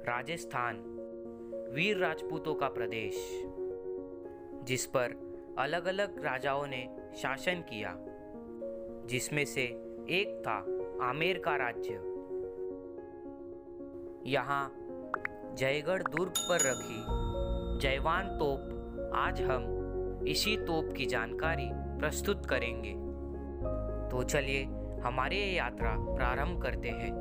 राजस्थान वीर राजपूतों का प्रदेश, जिस पर अलग अलग राजाओं ने शासन किया, जिसमें से एक था आमेर का राज्य। यहाँ जयगढ़ दुर्ग पर रखी जयवान तोप, आज हम इसी तोप की जानकारी प्रस्तुत करेंगे। तो चलिए हमारी ये यात्रा प्रारंभ करते हैं।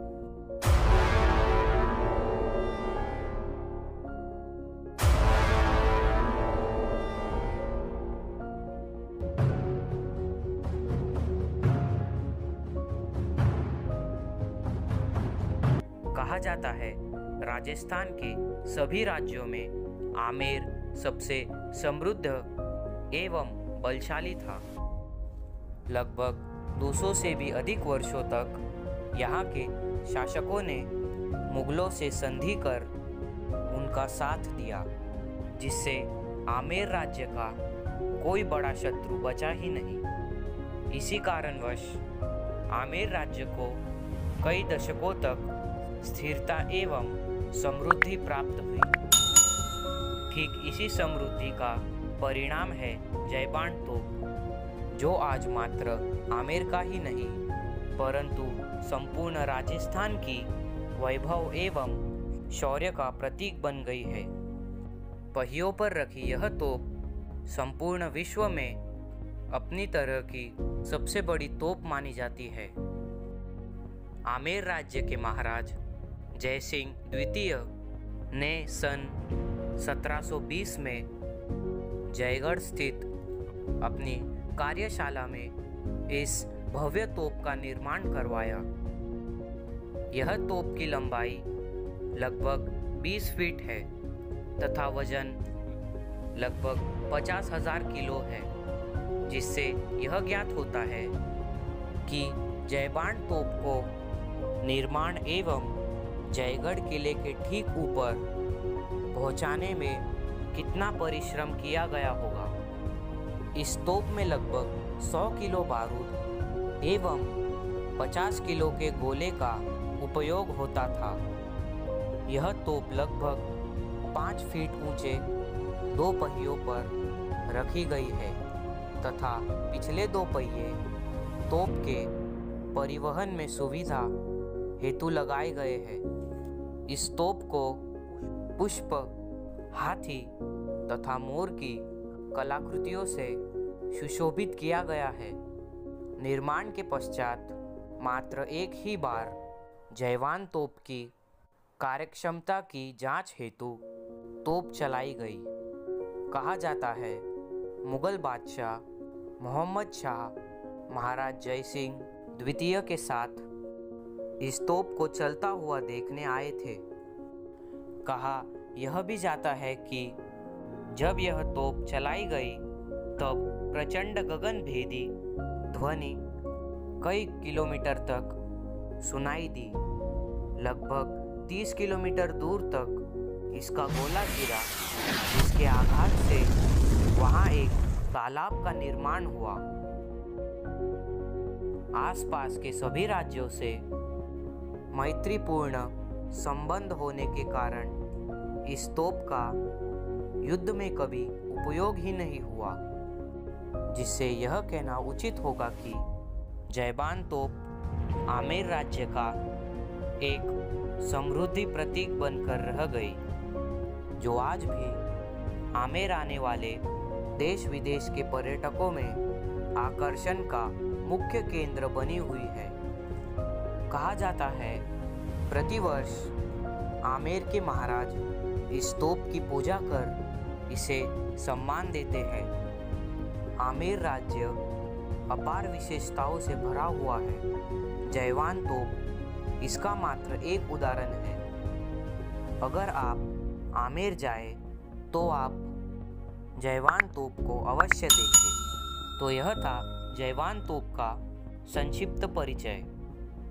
कहा जाता है राजस्थान के सभी राज्यों में आमेर सबसे समृद्ध एवं बलशाली था। लगभग 200 से भी अधिक वर्षों तक यहाँ के शासकों ने मुगलों से संधि कर उनका साथ दिया, जिससे आमेर राज्य का कोई बड़ा शत्रु बचा ही नहीं। इसी कारणवश आमेर राज्य को कई दशकों तक स्थिरता एवं समृद्धि प्राप्त हुई। ठीक इसी समृद्धि का परिणाम है जयबान तोप, जो आज मात्र आमेर का ही नहीं परंतु संपूर्ण राजस्थान की वैभव एवं शौर्य का प्रतीक बन गई है। पहियों पर रखी यह तोप संपूर्ण विश्व में अपनी तरह की सबसे बड़ी तोप मानी जाती है। आमेर राज्य के महाराज जयसिंह द्वितीय ने सन 1720 में जयगढ़ स्थित अपनी कार्यशाला में इस भव्य तोप का निर्माण करवाया। यह तोप की लंबाई लगभग 20 फीट है तथा वजन लगभग 50,000 किलो है, जिससे यह ज्ञात होता है कि जयबान तोप को निर्माण एवं जयगढ़ किले के ठीक ऊपर पहुंचाने में कितना परिश्रम किया गया होगा। इस तोप में लगभग 100 किलो बारूद एवं 50 किलो के गोले का उपयोग होता था। यह तोप लगभग 5 फीट ऊंचे 2 पहियों पर रखी गई है तथा पिछले 2 पहिए तोप के परिवहन में सुविधा हेतु लगाए गए हैं। इस तोप को पुष्प, हाथी तथा मोर की कलाकृतियों से सुशोभित किया गया है। निर्माण के पश्चात मात्र एक ही बार जयवान तोप की कार्यक्षमता की जांच हेतु तोप चलाई गई। कहा जाता है मुगल बादशाह मोहम्मद शाह महाराज जयसिंह द्वितीय के साथ इस तोप को चलता हुआ देखने आए थे। कहा यह भी जाता है कि जब यह तोप चलाई गई तब प्रचंड गगनभेदी ध्वनि कई किलोमीटर तक सुनाई दी। लगभग 30 किलोमीटर दूर तक इसका गोला गिरा, जिसके आघात से वहां एक तालाब का निर्माण हुआ। आसपास के सभी राज्यों से मैत्रीपूर्ण संबंध होने के कारण इस तोप का युद्ध में कभी उपयोग ही नहीं हुआ, जिससे यह कहना उचित होगा कि जयबान तोप आमेर राज्य का एक समृद्धि प्रतीक बनकर रह गई, जो आज भी आमेर आने वाले देश विदेश के पर्यटकों में आकर्षण का मुख्य केंद्र बनी हुई है। कहा जाता है प्रतिवर्ष आमेर के महाराज इस तोप की पूजा कर इसे सम्मान देते हैं। आमेर राज्य अपार विशेषताओं से भरा हुआ है। जयवान तोप इसका मात्र एक उदाहरण है। अगर आप आमेर जाए तो आप जयवान तोप को अवश्य देखें। तो यह था जयवान तोप का संक्षिप्त परिचय।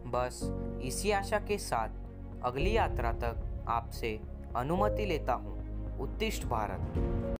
बस इसी आशा के साथ अगली यात्रा तक आपसे अनुमति लेता हूँ। उत्तिष्ठ भारत।